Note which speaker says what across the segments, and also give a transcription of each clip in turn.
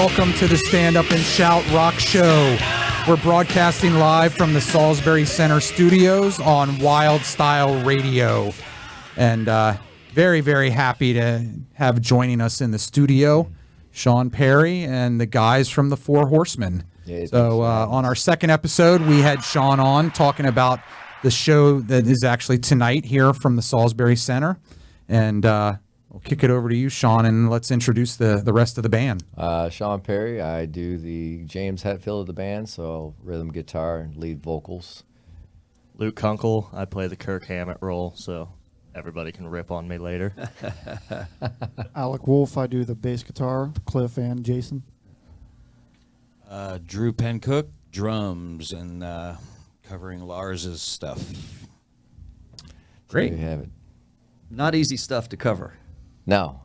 Speaker 1: welcome to the Stand Up and Shout Rock Show. We're broadcasting live from the Salisbury Center studios on Wylde Style Radio. And very, very happy to have joining us in the studio, Sean Perry and the guys from the Four Horsemen. So on our second episode, we had Sean on talking about the show that is actually tonight here from the Salisbury Center. And we'll kick it over to you, Sean, and let's introduce the rest of the band.
Speaker 2: Sean Perry, I do the James Hetfield of the band, so rhythm guitar and lead vocals.
Speaker 3: Luke Kunkle, I play the Kirk Hammett role, so everybody can rip on me later.
Speaker 4: Alec Wolf, I do the bass guitar, Cliff and Jason.
Speaker 5: Drew PenCook, drums, and covering Lars's stuff.
Speaker 1: Great.
Speaker 2: There you have it.
Speaker 6: Not easy stuff to cover.
Speaker 2: No.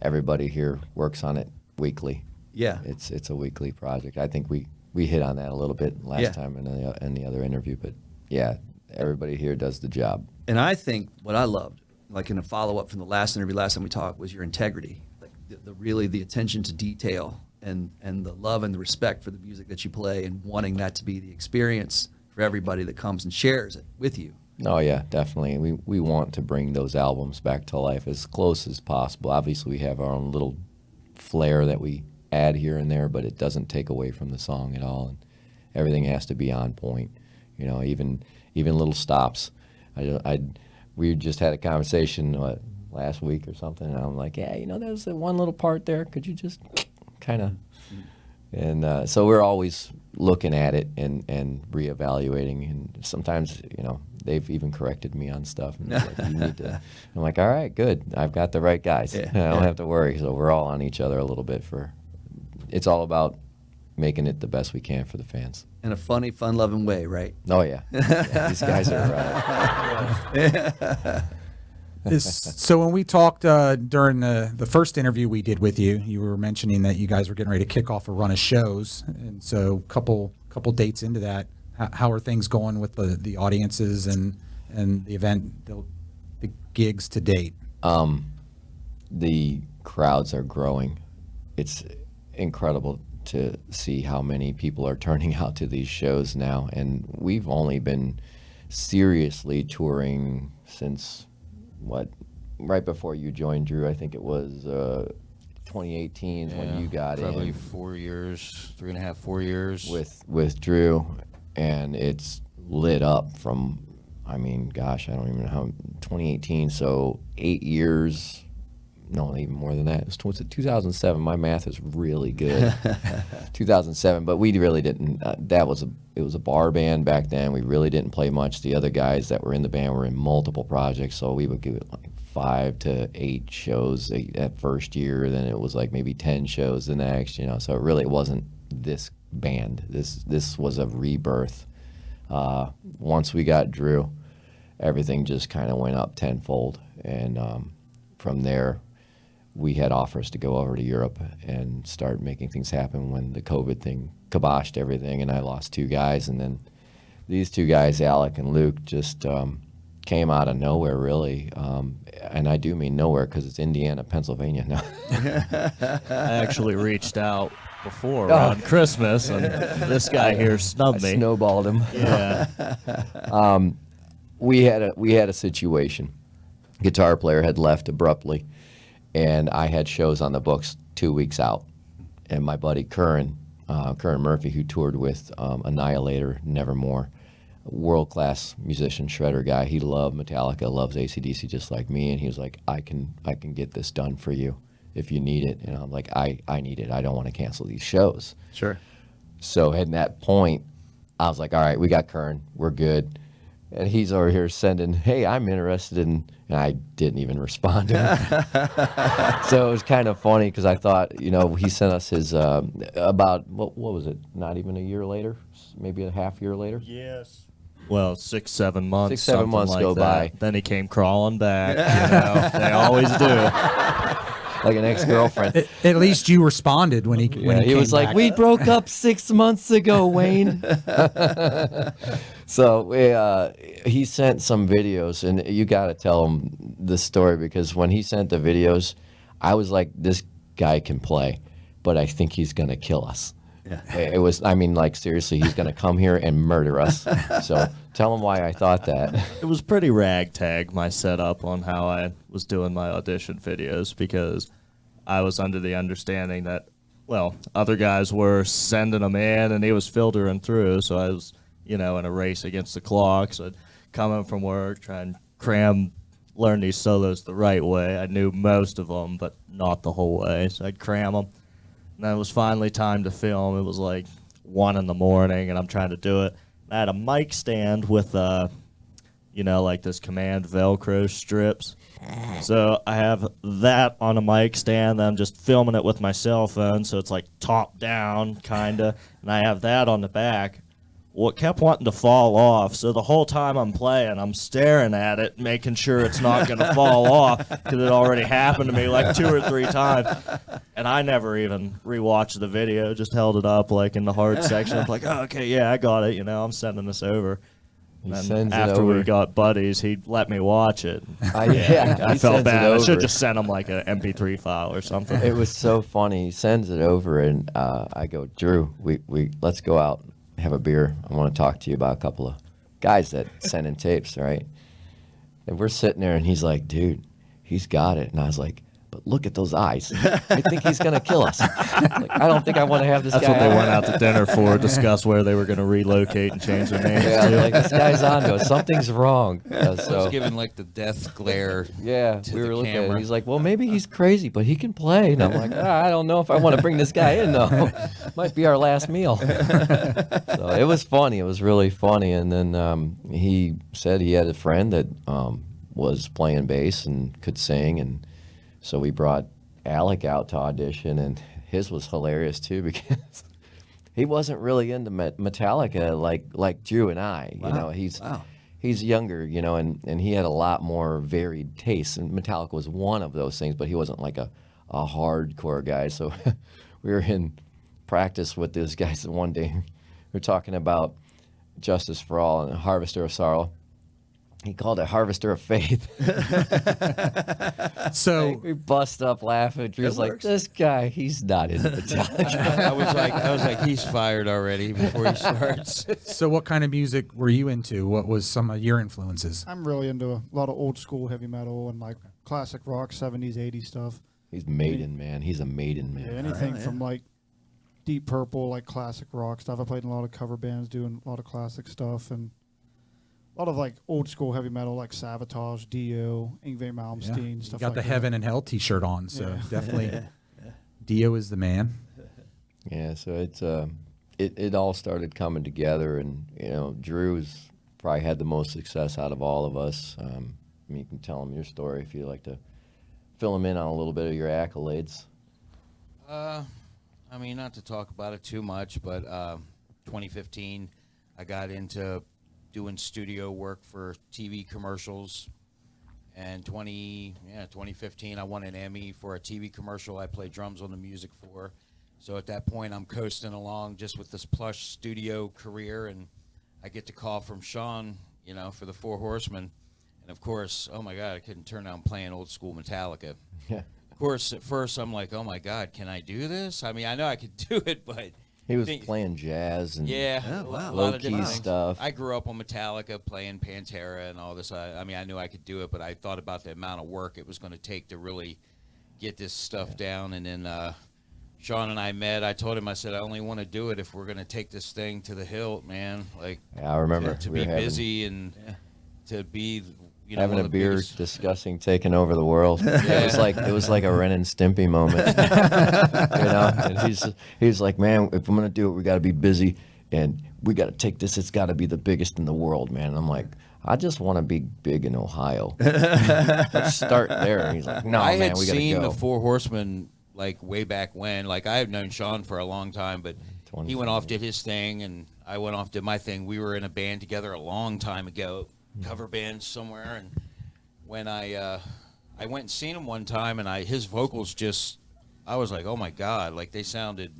Speaker 2: Everybody here works on it weekly.
Speaker 6: Yeah.
Speaker 2: It's a weekly project. I think we hit on that a little bit last time in the other interview, but yeah, everybody here does the job.
Speaker 6: And I think what I loved, like in a follow-up from the last interview, last time we talked, was your integrity. Like the attention to detail and the love and the respect for the music that you play and wanting that to be the experience for everybody that comes and shares it with you.
Speaker 2: Oh, yeah, definitely. We want to bring those albums back to life as close as possible. Obviously, we have our own little flair that we add here and there, but it doesn't take away from the song at all. And everything has to be on point. You know, even little stops. We just had a conversation last week or something, and I'm like, yeah, there's one little part there. Could you just kind of... And so we're always looking at it and reevaluating, and sometimes, they've even corrected me on stuff. And like, you need to. I'm like, all right, good. I've got the right guys. Yeah. I don't have to worry. So we're all on each other a little bit. It's all about making it the best we can for the fans.
Speaker 6: In a funny, fun-loving way, right?
Speaker 2: Oh, yeah. These guys are
Speaker 1: So when we talked during the first interview we did with you, you were mentioning that you guys were getting ready to kick off a run of shows, and so couple dates into that, how are things going with the audiences and the event, the gigs to date?
Speaker 2: The crowds are growing. It's incredible to see how many people are turning out to these shows now, and we've only been seriously touring since right before you joined, Drew. I think it was 2018 when you got
Speaker 5: probably
Speaker 2: in.
Speaker 5: 4 years, 3.5, 4 years.
Speaker 2: With Drew, and it's lit up from, I don't even know how, 2018, so 8 years, no, even more than that. It was 2007. My math is really good. 2007, but we really didn't, it was a bar band back then. We really didn't play much. The other guys that were in the band were in multiple projects, so we would give it like 5 to 8 shows that first year, then it was like maybe 10 shows the next, so it really wasn't this band. This was a rebirth. Once we got Drew, everything just kind of went up tenfold, and from there we had offers to go over to Europe and start making things happen when the COVID thing kiboshed everything, and I lost 2 guys, and then these 2 guys, Alec and Luke, just came out of nowhere, really. And I do mean nowhere, because it's Indiana, Pennsylvania now.
Speaker 3: I actually reached out before around Christmas, and this guy here snubbed me.
Speaker 2: Snowballed him.
Speaker 3: Yeah.
Speaker 2: We had a situation. Guitar player had left abruptly, and I had shows on the books 2 weeks out. And my buddy Curran Murphy, who toured with Annihilator, Nevermore, world-class musician, shredder guy. He loved Metallica, loves AC/DC just like me, and he was like, I can get this done for you if you need it. And I'm like, I need it. I don't want to cancel these shows.
Speaker 6: Sure.
Speaker 2: So at that point, I was like, all right, we got Kern. We're good. And he's over here sending, hey, I'm interested in, and I didn't even respond to him. So it was kind of funny, because I thought, he sent us his, about, what was it, not even a year later? Maybe a half year later?
Speaker 3: Yes. Well, 6, 7 months.
Speaker 2: 6, 7 months
Speaker 3: like
Speaker 2: go
Speaker 3: that.
Speaker 2: by.
Speaker 3: Then he came crawling back. They always do.
Speaker 2: Like an ex-girlfriend.
Speaker 1: At least you responded when he
Speaker 2: he was
Speaker 1: came
Speaker 2: like,
Speaker 1: back.
Speaker 2: we broke up 6 months ago, Wayne. So he sent some videos, and you got to tell him the story, because when he sent the videos, I was like, this guy can play. but I think he's going to kill us.
Speaker 6: Yeah.
Speaker 2: It was, I mean, like, seriously, he's going to come here and murder us. So tell him why I thought that.
Speaker 3: It was pretty ragtag, my setup on how I was doing my audition videos, because I was under the understanding that, well, other guys were sending him in and he was filtering through, so I was, you know, in a race against the clock. So I'd come in from work, try and learn these solos the right way. I knew most of them, but not the whole way, so I'd cram them. And then it was finally time to film. It was like 1 in the morning, and I'm trying to do it. I had a mic stand with, you know, like this command Velcro strips. So I have that on a mic stand. Then I'm just filming it with my cell phone, so it's like top down, kind of. And I have that on the back. Well, it kept wanting to fall off, so the whole time I'm playing, I'm staring at it, making sure it's not going to fall off, because it already happened to me like 2 or 3 times. And I never even rewatched the video, just held it up like in the hard section. I'm like, oh, okay, yeah, I got it. You know, I'm sending this over.
Speaker 2: He
Speaker 3: And
Speaker 2: sends it
Speaker 3: after
Speaker 2: over.
Speaker 3: we got buddies, he let me watch it.
Speaker 2: I
Speaker 3: I
Speaker 2: he
Speaker 3: felt
Speaker 2: sends
Speaker 3: bad.
Speaker 2: it
Speaker 3: I should
Speaker 2: over.
Speaker 3: just send him like an MP3 file or something.
Speaker 2: It was so funny. He sends it over, and I go, Drew, we let's go out, have a beer. I want to talk to you about a couple of guys that send in tapes, right? And we're sitting there, and he's like, dude, he's got it. And I was like, but look at those eyes. I think he's going to kill us. Like, I don't think I want to have this
Speaker 3: That's
Speaker 2: guy.
Speaker 3: what they went out to dinner for, discuss where they were going to relocate and change their names
Speaker 2: Yeah,
Speaker 3: to.
Speaker 2: like, this guy's on to us. Something's wrong.
Speaker 5: I was
Speaker 2: So,
Speaker 5: giving like the death glare.
Speaker 2: yeah,
Speaker 5: to
Speaker 2: we
Speaker 5: the
Speaker 2: were looking at it.
Speaker 5: camera.
Speaker 2: He's like, well, maybe he's crazy, but he can play. And I'm like, I don't know if I want to bring this guy in, though. Might be our last meal. So it was funny. It was really funny. And then he said he had a friend that was playing bass and could sing. And so we brought Alec out to audition, and his was hilarious, too, because he wasn't really into Metallica like Drew and I. You know, he's younger, you know, and he had a lot more varied tastes, and Metallica was one of those things, but he wasn't like a hardcore guy. So we were in practice with those guys, and one day we were talking about Justice for All and Harvester of Sorrow. He called it Harvester of Faith.
Speaker 1: So
Speaker 2: We bust up laughing. Drew's like,
Speaker 6: works.
Speaker 2: this guy, he's not into Metallica.
Speaker 5: I was like, he's fired already before he starts.
Speaker 1: so what kind of music were you into? What was some of your influences?
Speaker 4: I'm really into a lot of old school heavy metal and like classic rock, 70s, 80s stuff.
Speaker 2: He's Maiden, man. He's a Maiden,
Speaker 4: Yeah,
Speaker 2: man.
Speaker 4: anything from like Deep Purple, like classic rock stuff. I played in a lot of cover bands doing a lot of classic stuff, and a lot of like old school heavy metal like Savatage, Dio, Yngwie Malmsteen,
Speaker 1: You
Speaker 4: stuff
Speaker 1: got
Speaker 4: like
Speaker 1: the
Speaker 4: that.
Speaker 1: Heaven and Hell T-shirt on, so
Speaker 4: Yeah.
Speaker 1: definitely Dio is the man.
Speaker 2: Yeah, so it's it all started coming together, and you know, Drew's probably had the most success out of all of us. I mean, you can tell him your story if you'd like to fill him in on a little bit of your accolades.
Speaker 5: I mean, not to talk about it too much, but 2015, I got into doing studio work for TV commercials. And 2015, I won an Emmy for a TV commercial I played drums on the music for. So at that point, I'm coasting along just with this plush studio career, and I get the call from Sean, you know, for the Four Horsemen. And of course, oh my God, I couldn't turn down playing old school Metallica.
Speaker 2: Yeah,
Speaker 5: Of course, at first, I'm like, oh my God, can I do this? I mean, I know I could do it, but
Speaker 2: he was
Speaker 5: think-
Speaker 2: playing jazz and
Speaker 5: yeah,
Speaker 6: Oh, wow.
Speaker 5: a lot of
Speaker 2: low-key
Speaker 5: different things.
Speaker 2: stuff.
Speaker 5: I grew up on Metallica, playing Pantera and all this. I mean, I knew I could do it, but I thought about the amount of work it was going to take to really get this stuff down. And then Sean and I met. I told him, I said, I only want to do it if we're going to take this thing to the hilt, man. Like,
Speaker 2: Yeah, I remember
Speaker 5: to
Speaker 2: we
Speaker 5: be
Speaker 2: were having-
Speaker 5: busy and to be, you know,
Speaker 2: having
Speaker 5: one
Speaker 2: a
Speaker 5: of the
Speaker 2: beer,
Speaker 5: biggest-
Speaker 2: discussing taking over the world. It was like a Ren and Stimpy moment, you know. And he's like, man, if I'm gonna do it, we got to be busy, and we got to take this. It's got to be the biggest in the world, man. And I'm like, I just want to be big in Ohio. Let's start there. And he's like, no,
Speaker 5: I
Speaker 2: man,
Speaker 5: had
Speaker 2: we got to
Speaker 5: seen
Speaker 2: go.
Speaker 5: the Four Horsemen like way back when. Like, I had known Sean for a long time, but he went off, did his thing, and I went off, did my thing. We were in a band together a long time ago, cover band somewhere, and when I went and seen him one time, and his vocals just, I was like, oh my God, like they sounded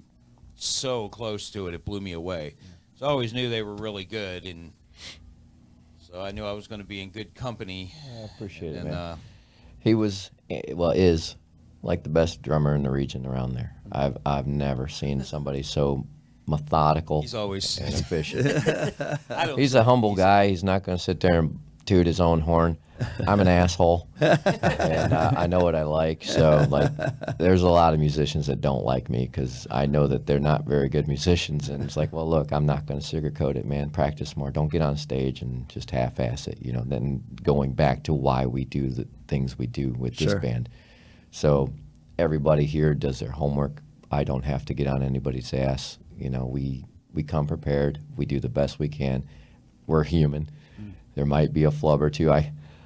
Speaker 5: so close to it. It blew me away. So I always knew they were really good, and so I knew I was going to be in good company.
Speaker 2: I appreciate it,
Speaker 5: And
Speaker 2: man. He was, well, is like the best drummer in the region around there. I've never seen somebody so methodical.
Speaker 5: He's always
Speaker 2: and efficient.
Speaker 5: I don't
Speaker 2: He's a humble guy. He's not going to sit there and toot his own horn. I'm an asshole, and I know what I like. So, like, there's a lot of musicians that don't like me because I know that they're not very good musicians. And it's like, well, look, I'm not going to sugarcoat it, man. Practice more. Don't get on stage and just half-ass it. You know. Then going back to why we do the things we do with this band. So everybody here does their homework. I don't have to get on anybody's ass. You know, we come prepared. We do the best we can. We're human. There might be a flub or two.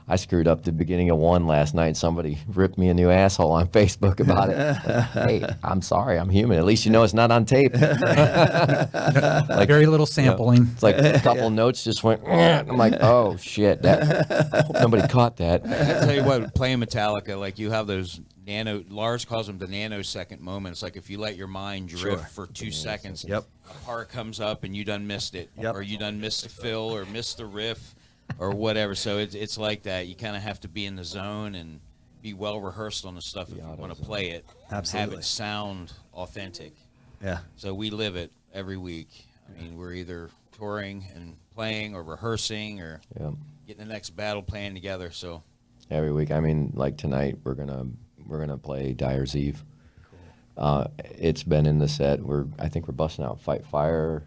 Speaker 2: I screwed up the beginning of one last night. Somebody ripped me a new asshole on Facebook about it. Like, hey, I'm sorry. I'm human. At least you know it's not on tape.
Speaker 1: Like very little sampling.
Speaker 2: You know, it's like a couple notes just went. I'm like, oh shit! That I hope nobody caught that.
Speaker 5: I tell you what, playing Metallica, like you have those Lars calls them the nanosecond moments. Like if you let your mind drift for 2 seconds,
Speaker 6: Yep.
Speaker 5: a part comes up and you done missed it,
Speaker 6: Yep.
Speaker 5: or you done missed the fill or missed the riff or whatever. So it's like that. You kind of have to be in the zone and be well rehearsed on the stuff if you want to play it.
Speaker 6: Absolutely.
Speaker 5: Have it sound authentic.
Speaker 6: Yeah.
Speaker 5: So we live it every week. I mean, we're either touring and playing or rehearsing or getting the next battle plan together. So
Speaker 2: Every week. I mean, like tonight, we're gonna play Dyer's Eve. Cool. It's been in the set. I think we're busting out Fight Fire,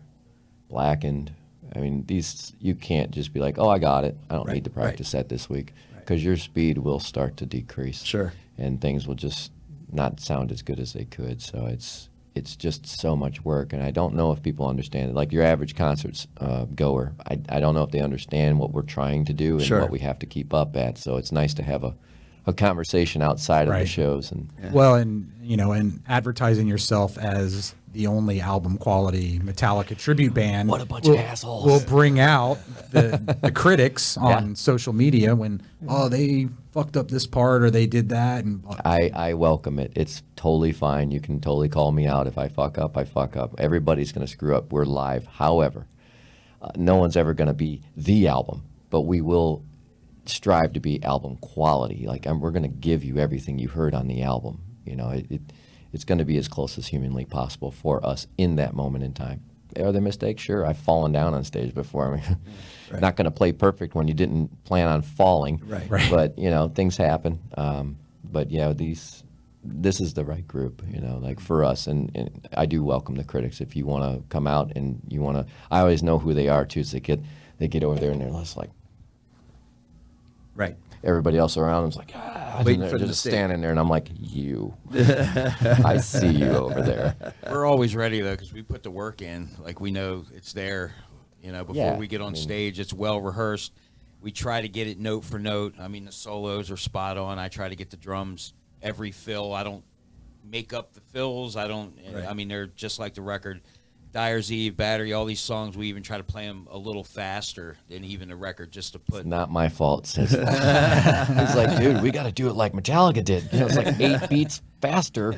Speaker 2: Blackened. I mean, these you can't just be like, oh, I got it. I don't need to practice that this week, because your speed will start to decrease.
Speaker 6: Sure.
Speaker 2: And things will just not sound as good as they could. So it's just so much work, and I don't know if people understand it. Like your average concerts goer, I don't know if they understand what we're trying to do and what we have to keep up at. So it's nice to have a conversation outside of the shows. And
Speaker 1: well, and and advertising yourself as the only album quality Metallica tribute band.
Speaker 2: What a bunch of assholes.
Speaker 1: Will bring out the critics on social media when they fucked up this part or they did that. And
Speaker 2: I welcome it. It's totally fine. You can totally call me out. If I fuck up, I fuck up. Everybody's going to screw up. We're live. However, no one's ever going to be the album, but we will strive to be album quality. Like we're going to give you everything you heard on the album. It's going to be as close as humanly possible for us in that moment in time. Are there mistakes? Sure. I've fallen down on stage before. I mean, not going to play perfect when you didn't plan on falling.
Speaker 1: Right.
Speaker 2: But things happen. But this is the right group. Like for us, and I do welcome the critics. If you want to come out and you want to, I always know who they are too. So they get over there and they're just like, everybody else around them's like,
Speaker 6: Waiting
Speaker 2: they're
Speaker 6: for them
Speaker 2: just
Speaker 6: to
Speaker 2: standing there, and I'm like, I see you over there.
Speaker 5: we're always ready though, because we put the work in. Like we know it's there. Before we get on stage, it's well rehearsed. We try to get it note for note. I mean, the solos are spot on. I try to get the drums every fill. I don't make up the fills. I don't. I mean, they're just like the record. Dyer's Eve, Battery, all these songs, we even try to play them a little faster than even the record, just to put.
Speaker 2: It's not my fault. It's his fault. He's like, dude, we got to do it like Metallica did. It's like 8 beats faster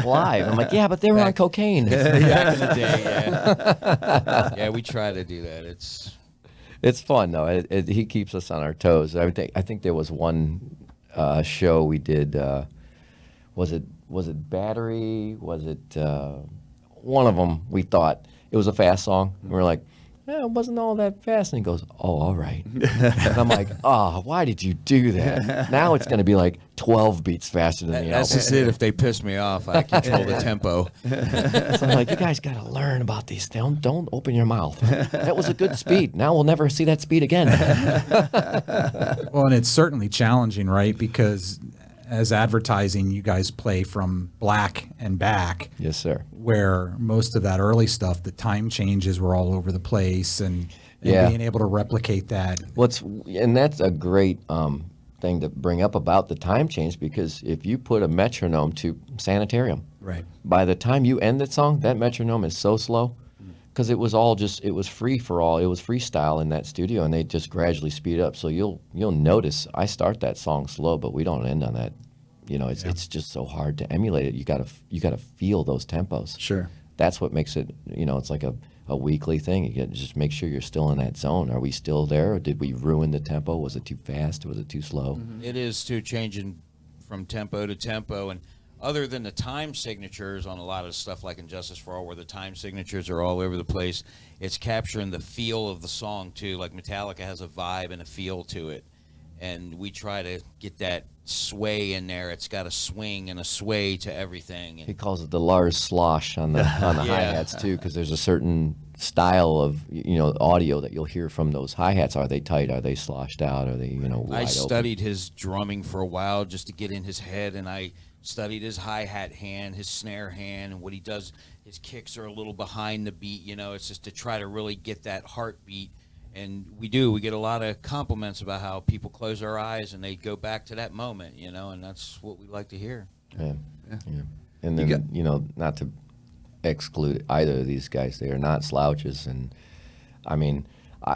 Speaker 2: live. I'm like, yeah, but they were on cocaine.
Speaker 5: Back in the day, yeah, we try to do that.
Speaker 2: It's fun though. He keeps us on our toes. I think there was one show we did. Was it Battery? Was it? One of them, we thought it was a fast song. And we're like, it wasn't all that fast. And he goes, oh, all right. And I'm like, why did you do that? Now it's going to be like 12 beats faster than the album.
Speaker 5: That's just it. If they piss me off, I control the tempo.
Speaker 2: So I'm like, you guys got to learn about these. Don't open your mouth. That was a good speed. Now we'll never see that speed again.
Speaker 1: well, and it's certainly challenging, right? Because as advertising, you guys play from black and back.
Speaker 2: Yes, sir.
Speaker 1: Where most of that early stuff, the time changes were all over the place, and being able to replicate that.
Speaker 2: And that's a great thing to bring up about the time change, because if you put a metronome to Sanitarium, by the time you end that song, that metronome is so slow, because it was free for all. It was freestyle in that studio, and they just gradually speed up. So you'll notice I start that song slow, but we don't end on that. It's just so hard to emulate it. You gotta feel those tempos.
Speaker 6: Sure.
Speaker 2: That's what makes it. It's like a weekly thing. You gotta just make sure you're still in that zone. Are we still there, or did we ruin the tempo? Was it too fast? Was it too slow?
Speaker 5: It is too, changing from tempo to tempo, and other than the time signatures on a lot of stuff like Injustice for All, where the time signatures are all over the place, it's capturing the feel of the song too. Like Metallica has a vibe and a feel to it, and we try to get that sway in there. It's got a swing and a sway to everything.
Speaker 2: He calls it the Lars slosh on the hi-hats too, because there's a certain style of audio that you'll hear from those hi-hats. Are they tight? Are they sloshed out? Are they wide
Speaker 5: I
Speaker 2: open?
Speaker 5: studied his drumming for a while just to get in his head, and I studied his hi-hat hand, his snare hand, and what he does. His kicks are a little behind the beat. It's just to try to really get that heartbeat. And we get a lot of compliments about how people close their eyes and they go back to that moment, and that's what we like to hear.
Speaker 2: Yeah. And then, not to exclude either of these guys, they are not slouches. And I mean,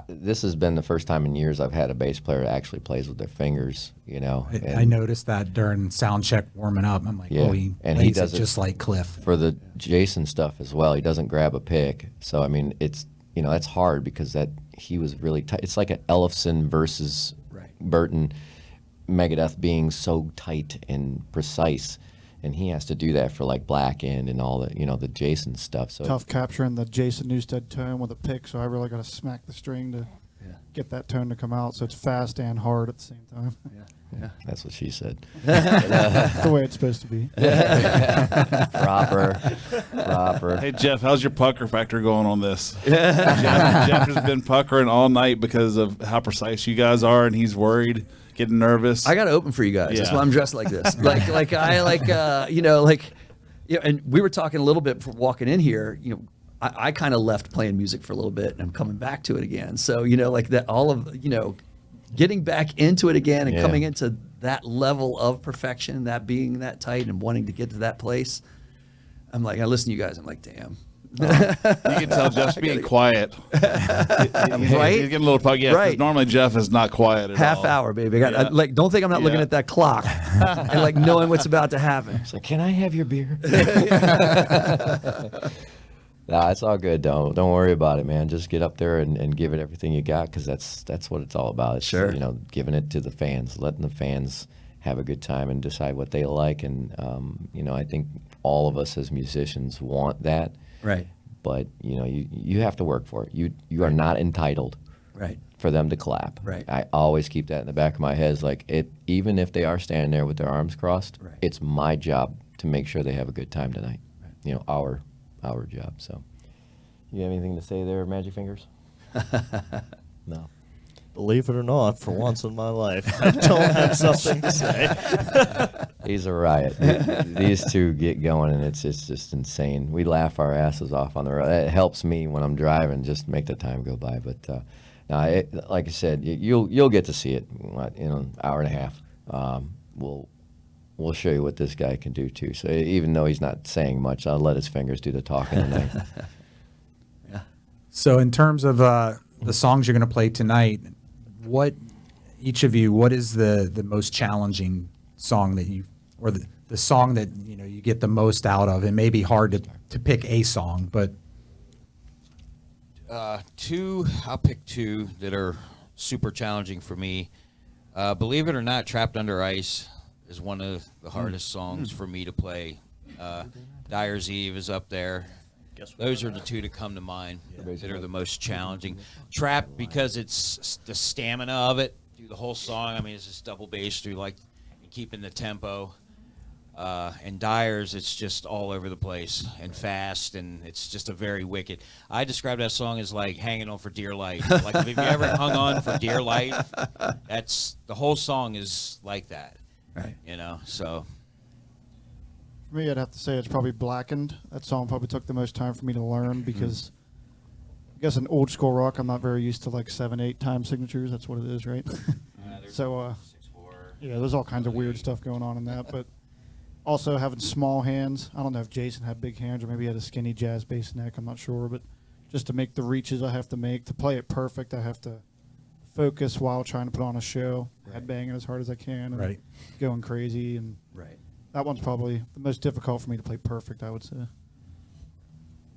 Speaker 2: this has been the first time in years I've had a bass player that actually plays with their fingers,
Speaker 1: I noticed that during sound check warming up. I'm like, he does it just like Cliff.
Speaker 2: For the Jason stuff as well. He doesn't grab a pick. So, I mean, it's, that's hard because he was really tight. It's like an Ellefson versus Burton, Megadeth being so tight and precise. And he has to do that for like Black End and all the, the Jason stuff. So
Speaker 4: tough capturing the Jason Newstead tone with a pick, so I really got to smack the string to get that tone to come out. So it's fast and hard at the same time.
Speaker 6: Yeah.
Speaker 2: That's what she said.
Speaker 4: That's the way it's supposed to be.
Speaker 2: Proper.
Speaker 7: Hey, Jeff, how's your pucker factor going on this? Jeff has been puckering all night because of how precise you guys are, and he's worried, getting nervous.
Speaker 6: I got to open for you guys. That's why I'm dressed like this. And we were talking a little bit before walking in here. I kind of left playing music for a little bit, and I'm coming back to it again. So getting back into it again and coming into that level of perfection, that being that tight and wanting to get to that place. I'm like, I listen to you guys. I'm like, damn.
Speaker 7: You can tell Jeff's being quiet.
Speaker 6: Right?
Speaker 7: He's getting a little pucky. Yeah,
Speaker 6: Right.
Speaker 7: Normally Jeff is not quiet at all.
Speaker 6: Half hour, baby. Don't think I'm not looking at that clock and knowing what's about to happen.
Speaker 2: It's like, can I have your beer? Nah, it's all good. Don't worry about it, man. Just get up there and give it everything you got, because that's what it's all about. It's,
Speaker 6: sure.
Speaker 2: Giving it to the fans, letting the fans have a good time and decide what they like. And I think all of us as musicians want that.
Speaker 6: Right.
Speaker 2: But you have to work for it. You are not entitled.
Speaker 6: Right.
Speaker 2: For them to clap.
Speaker 6: Right.
Speaker 2: I always keep that in the back of my head. It's like, even if they are standing there with their arms crossed, it's my job to make sure they have a good time tonight. Right. Our job. So, you have anything to say there, Magic Fingers? No.
Speaker 3: Believe it or not, for once in my life, I don't have something to say.
Speaker 2: He's a riot. These two get going, and it's just insane. We laugh our asses off on the road. It helps me when I'm driving, just make the time go by. But like I said, you'll get to see it in an hour and a half. We'll show you what this guy can do too. So even though he's not saying much, I'll let his fingers do the talking tonight.
Speaker 6: Yeah.
Speaker 1: So in terms of the songs you're going to play tonight, what is the most challenging song that or the song that you get the most out of? It may be hard to pick a song, but
Speaker 5: I'll pick two that are super challenging for me. Believe it or not, Trapped Under Ice is one of the hardest songs for me to play. Dyer's Eve is up there. Those are the two that come to mind that are the most challenging. Trapped, because it's the stamina of it through the whole song. I mean, it's just double bass through keeping the tempo. And Dyer's, it's just all over the place and fast, and it's just a very wicked. I describe that song as like hanging on for dear life. Like, if you ever hung on for dear life, that's the whole song is like that.
Speaker 6: Right.
Speaker 5: So.
Speaker 4: For me, I'd have to say it's probably Blackened. That song probably took the most time for me to learn because I guess in old school rock, I'm not very used to 7/8 time signatures. That's what it is, right? So, there's all kinds of weird stuff going on in that. But also having small hands. I don't know if Jason had big hands or maybe he had a skinny jazz bass neck. I'm not sure. But just to make the reaches I have to make, to play it perfect, I have to focus while trying to put on a show, headbanging as hard as I can, and going crazy. And that one's probably the most difficult for me to play perfect, I would say.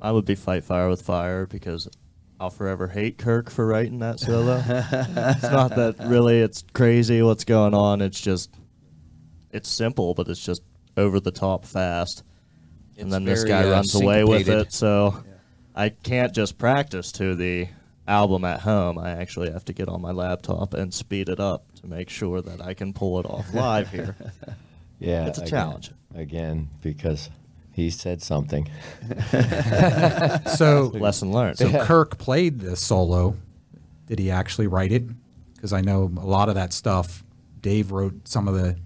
Speaker 3: I would be Fight Fire with Fire, because I'll forever hate Kirk for writing that solo. It's not that really it's crazy what's going on. It's just, it's simple, but it's just over the top fast. And
Speaker 5: It's
Speaker 3: then this
Speaker 5: very,
Speaker 3: guy runs away with
Speaker 5: syncopated.
Speaker 3: it. So I can't just practice to the album at home. I actually have to get on my laptop and speed it up to make sure that I can pull it off live here.
Speaker 2: Yeah,
Speaker 3: It's a challenge.
Speaker 2: Again, because he said something.
Speaker 1: So,
Speaker 3: Lesson learned.
Speaker 1: so Kirk played the solo. Did he actually write it? Because I know a lot of that stuff. Dave wrote a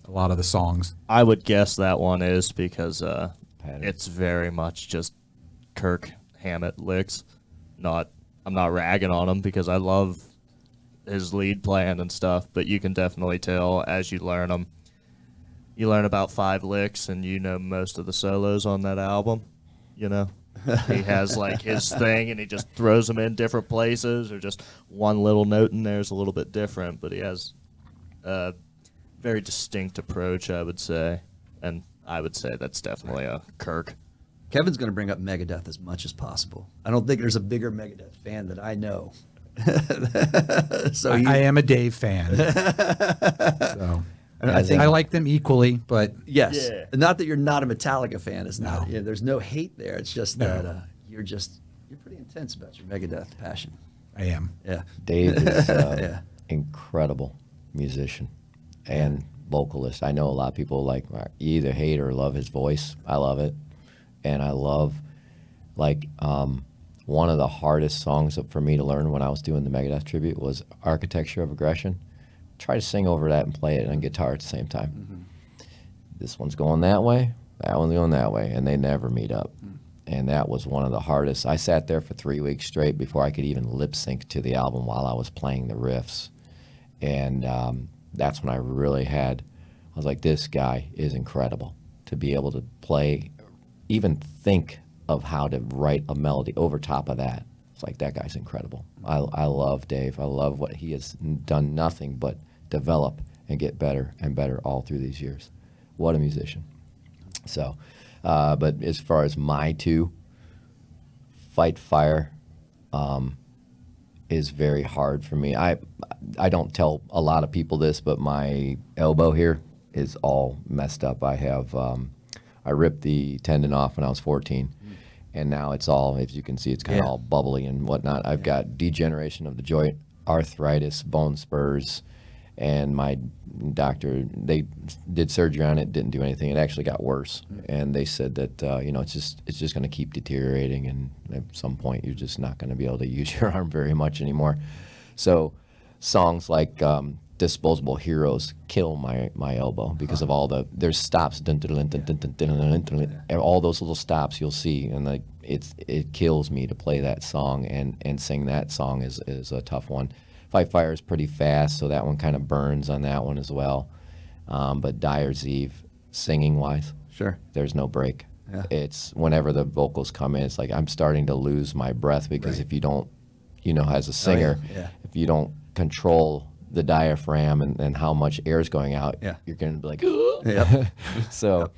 Speaker 1: lot of the songs.
Speaker 3: I would guess that one is because
Speaker 2: Pattern.
Speaker 3: it's very much just Kirk Hammett licks. I'm not ragging on him because I love his lead playing and stuff, but you can definitely tell as you learn them. You learn about 5 licks and you know most of the solos on that album, you know? He has like his thing and he just throws them in different places, or just one little note in there is a little bit different, but he has a very distinct approach, I would say. And I would say that's definitely a Kirk.
Speaker 6: Kevin's going to bring up Megadeth as much as possible. I don't think there's a bigger Megadeth fan that I know. So
Speaker 1: I am a Dave fan. So
Speaker 6: I think
Speaker 1: I like them equally, but
Speaker 6: yes,
Speaker 3: Yeah.
Speaker 6: not that you're not a Metallica fan. It's not.
Speaker 1: No.
Speaker 6: Yeah, there's no hate there. It's just
Speaker 1: No.
Speaker 6: that you're pretty intense about your Megadeth passion.
Speaker 1: I am.
Speaker 6: Yeah.
Speaker 2: Dave is
Speaker 6: Yeah.
Speaker 2: incredible musician and vocalist. I know a lot of people like you either hate or love his voice. I love it, and I love one of the hardest songs for me to learn when I was doing the Megadeth tribute was "Architecture of Aggression." Try to sing over that and play it on guitar at the same time.
Speaker 6: Mm-hmm.
Speaker 2: This one's going that way, that one's going that way, and they never meet up.
Speaker 6: Mm.
Speaker 2: And that was one of the hardest. I sat there for 3 weeks straight before I could even lip sync to the album while I was playing the riffs. And that's when I really I was like, this guy is incredible. To be able to play, even think of how to write a melody over top of that. It's like, that guy's incredible. I love Dave. I love what he has done, nothing but develop and get better and better all through these years. What a musician. So, but as far as my two, Fight Fire is very hard for me. I don't tell a lot of people this, but my elbow here is all messed up. I have I ripped the tendon off when I was 14, and now it's all, as you can see, it's kind of all bubbly and whatnot. I've got degeneration of the joint, arthritis, bone spurs, and my doctor, they did surgery on it, didn't do anything. It actually got worse, and they said that it's just going to keep deteriorating, and at some point you're just not going to be able to use your arm very much anymore. So songs like Disposable Heroes kill my elbow because of all there's stops, all those little stops you'll see, and like it kills me to play that song and sing that song is a tough one. Fight Fire is pretty fast, so that one kind of burns on that one as well. But Dyer's Eve, singing wise,
Speaker 6: Sure.
Speaker 2: there's no break.
Speaker 6: Yeah.
Speaker 2: It's whenever the vocals come in, it's like I'm starting to lose my breath because if you don't, as a singer,
Speaker 6: yeah.
Speaker 2: if you don't control the diaphragm and how much air is going out,
Speaker 6: Yeah.
Speaker 2: you're going to be like,
Speaker 6: Yep.
Speaker 2: so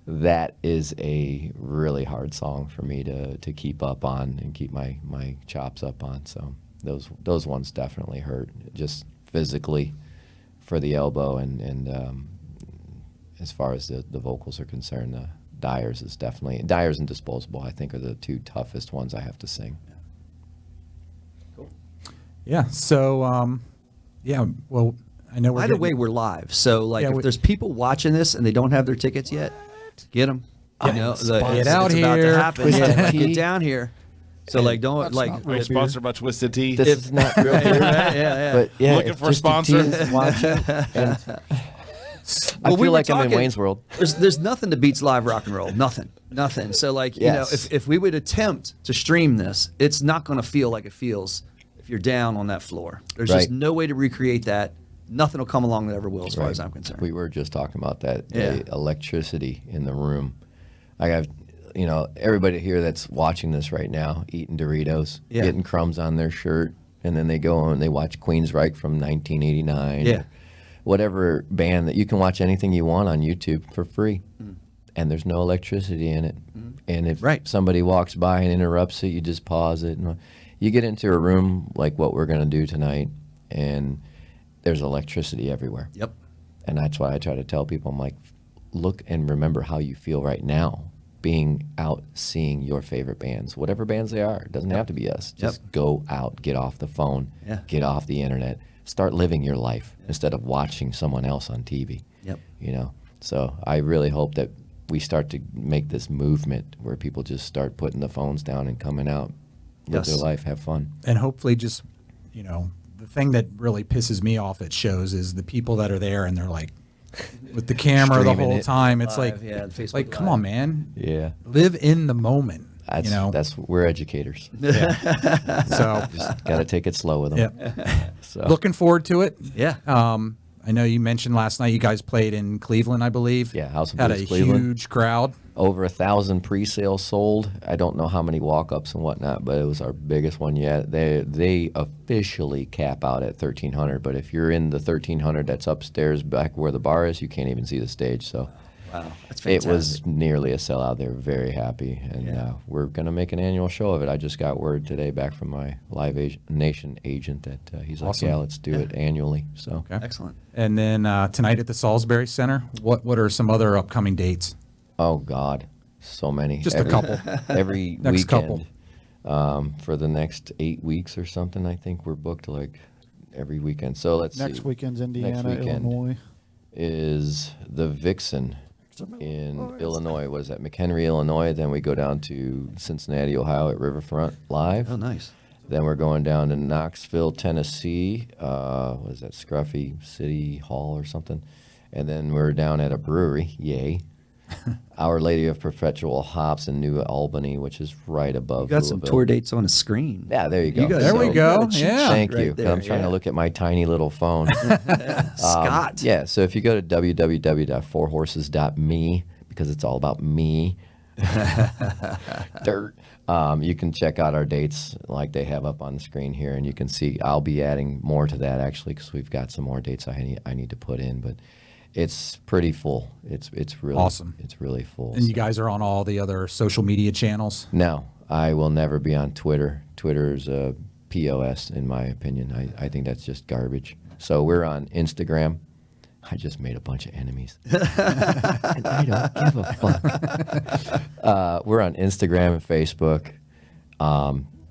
Speaker 2: that is a really hard song for me to keep up on and keep my chops up on. So those ones definitely hurt, just physically for the elbow, and as far as the vocals are concerned, Dyer's and Disposable, I think, are the two toughest ones I have to sing.
Speaker 1: Yeah. So, well, I know we're
Speaker 6: Either
Speaker 1: getting-
Speaker 6: way, we're live. So,
Speaker 1: Yeah,
Speaker 6: if there's people watching this and they don't have their tickets yet, get them.
Speaker 1: Get out
Speaker 6: it's about
Speaker 1: here.
Speaker 6: to happen.
Speaker 2: Twisted
Speaker 6: Yeah,
Speaker 2: Tea.
Speaker 6: get down here. So, don't
Speaker 7: We're sponsored by Twisted Tea.
Speaker 2: This is not real
Speaker 6: Right,
Speaker 2: beer,
Speaker 6: yeah.
Speaker 2: but yeah,
Speaker 7: Looking
Speaker 2: if
Speaker 7: for a
Speaker 2: Twisted
Speaker 7: sponsor.
Speaker 2: Tea is watching, and I
Speaker 6: Well, we
Speaker 2: feel
Speaker 6: were
Speaker 2: like I'm in
Speaker 6: talking-
Speaker 2: Wayne's World.
Speaker 6: There's nothing that beats live rock and roll. Nothing. So
Speaker 2: Yes.
Speaker 6: if we would attempt to stream this, it's not going to feel like it feels if you're down on that floor. There's just
Speaker 2: Right.
Speaker 6: no way to recreate that. Nothing will come along that ever will, as far
Speaker 2: Right.
Speaker 6: as I'm concerned.
Speaker 2: We were just talking about that.
Speaker 6: Yeah.
Speaker 2: The electricity in the room. I have, everybody here that's watching this right now, eating Doritos,
Speaker 6: Yeah.
Speaker 2: getting crumbs on their shirt, and then they go and they watch Queensryche from 1989.
Speaker 6: Yeah.
Speaker 2: Whatever band that you can watch anything you want on YouTube for free. And there's no electricity in it. And if
Speaker 6: Right.
Speaker 2: somebody walks by and interrupts it, you just pause it. And you get into a room like what we're going to do tonight, and there's electricity everywhere.
Speaker 6: Yep.
Speaker 2: And that's why I try to tell people, I'm like, look and remember how you feel right now being out seeing your favorite bands, whatever bands they are. It doesn't have to be us. Just go out, get off the phone, get off the internet, start living your life instead of watching someone else on TV. You know, so I really hope that we start to make this movement where people just start putting the phones down and coming out, live their life, have fun.
Speaker 1: And hopefully just, you know, the thing that really pisses me off at shows is the people that are there and they're like with the camera the whole time. It's
Speaker 6: Live,
Speaker 1: like,
Speaker 6: Facebook
Speaker 1: come
Speaker 6: Live.
Speaker 1: on, man.
Speaker 2: Yeah.
Speaker 1: Live in the moment.
Speaker 2: That's,
Speaker 1: you know,
Speaker 2: we're educators.
Speaker 1: so
Speaker 2: Just got to take it slow with them. So.
Speaker 1: looking forward to it.
Speaker 6: Yeah.
Speaker 1: I know you mentioned last night you guys played in Cleveland, I believe.
Speaker 2: Yeah, House of
Speaker 1: Had
Speaker 2: Blues,
Speaker 1: a
Speaker 2: Cleveland.
Speaker 1: huge crowd.
Speaker 2: Over 1,000 pre-sales sold. I don't know how many walk-ups and whatnot, but it was our biggest one yet. They officially cap out at 1,300, but if you're in the 1,300 that's upstairs back where the bar is, you can't even see the stage. So
Speaker 6: Wow, that's
Speaker 2: it
Speaker 6: fantastic.
Speaker 2: was nearly a sellout. They were very happy, and we're going to make an annual show of it. I just got word today back from my Live Nation agent that he's
Speaker 1: Awesome.
Speaker 2: like, yeah, let's do it annually. So
Speaker 6: Excellent.
Speaker 1: And then tonight at the Salisbury Center, what are some other upcoming dates?
Speaker 2: Oh God, so many.
Speaker 1: Just a couple.
Speaker 2: Every
Speaker 1: Next
Speaker 2: weekend.
Speaker 1: couple.
Speaker 2: For the next 8 weeks or something, I think we're booked like every weekend. So let's see.
Speaker 4: Next weekend's Indiana,
Speaker 2: Next weekend
Speaker 4: Illinois.
Speaker 2: is the Vixen in Illinois. Was at McHenry, Illinois. Then we go down to Cincinnati, Ohio at Riverfront Live.
Speaker 6: Oh, nice.
Speaker 2: Then we're going down to Knoxville, Tennessee. What is that, Scruffy City Hall or something? And then we're down at a brewery, yay. Our Lady of Perpetual Hops in New Albany, which is right above
Speaker 6: You got some
Speaker 2: Louisville.
Speaker 6: tour dates on a screen.
Speaker 2: Yeah, there you go.
Speaker 6: You guys
Speaker 1: There we
Speaker 6: you
Speaker 1: go.
Speaker 6: got a cheat
Speaker 1: Yeah.
Speaker 6: sheet
Speaker 2: Thank
Speaker 6: right
Speaker 2: you. 'Cause
Speaker 6: there,
Speaker 2: I'm trying
Speaker 6: yeah.
Speaker 2: to look at my tiny little phone.
Speaker 6: Scott.
Speaker 2: Yeah, so if you go to www.fourhorses.me, because it's all about me, dirt, you can check out our dates like they have up on the screen here, and you can see I'll be adding more to that actually because we've got some more dates I need to put in, but it's pretty full. It's really
Speaker 1: Awesome.
Speaker 2: It's really full.
Speaker 1: And you guys are on all the other social media channels?
Speaker 2: No, I will never be on Twitter. Twitter's a POS, in my opinion. I think that's just garbage. So we're on Instagram. I just made a bunch of enemies. And I don't give a fuck. We're on Instagram and Facebook.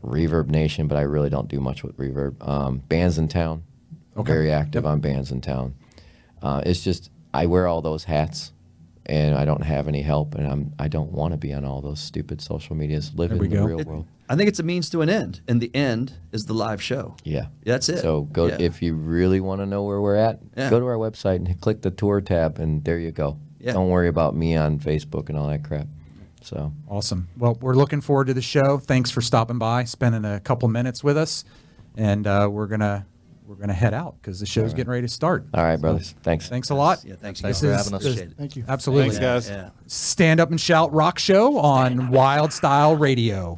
Speaker 2: Reverb Nation, but I really don't do much with Reverb. Bands in Town.
Speaker 1: Okay.
Speaker 2: Very active on Bands in Town. It's just I wear all those hats, and I don't have any help, and I don't want to be on all those stupid social medias. Live
Speaker 1: There we
Speaker 2: in the
Speaker 1: go.
Speaker 2: real world.
Speaker 6: I think it's a means to an end, and the end is the live show.
Speaker 2: Yeah,
Speaker 6: That's it.
Speaker 2: So go
Speaker 6: Yeah.
Speaker 2: if you really want to know where we're at.
Speaker 6: Yeah.
Speaker 2: Go to our website and click the tour tab, and there you go.
Speaker 6: Yeah.
Speaker 2: Don't worry about me on Facebook and all that crap. So
Speaker 1: Awesome. Well, we're looking forward to the show. Thanks for stopping by, spending a couple minutes with us, and we're gonna head out because the show's getting ready to start.
Speaker 2: all right, brothers. Thanks.
Speaker 1: Thanks a lot.
Speaker 6: Yeah, thanks
Speaker 1: This
Speaker 6: for
Speaker 1: is
Speaker 3: having us.
Speaker 1: the-
Speaker 6: Appreciate it.
Speaker 4: Thank you.
Speaker 1: Absolutely.
Speaker 7: Thanks, guys.
Speaker 6: Yeah.
Speaker 1: Stand Up and Shout Rock Show on Wild Style Radio.